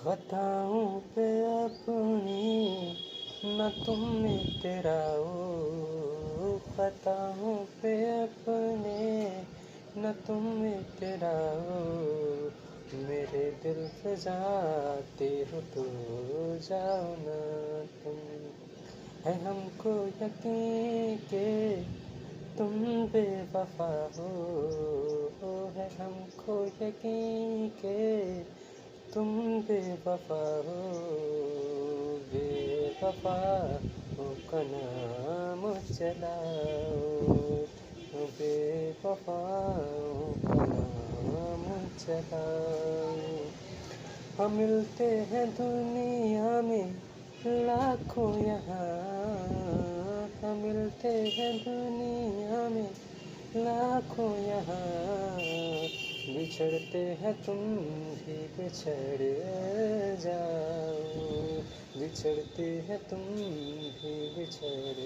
बताऊं पे अपनी न तुम तेराओ, बताऊं पे अपने न तुम तेराओ। मेरे दिल पे जाते हो तो जाओ ना तुम। है हमको यकीन के तुम बेवफा हो, है हमको यकीन के तुम बेवफा हो। बेवफा हो का नाम चलाओ, बेवफा हो का नाम चलाओ। हम मिलते हैं दुनिया में लाखों यहाँ, हम मिलते हैं दुनिया में लाखों यहाँ। बिछड़ते हैं तुम भी बिछड़ जाओ, बिछड़ते हैं तुम भी बिछड़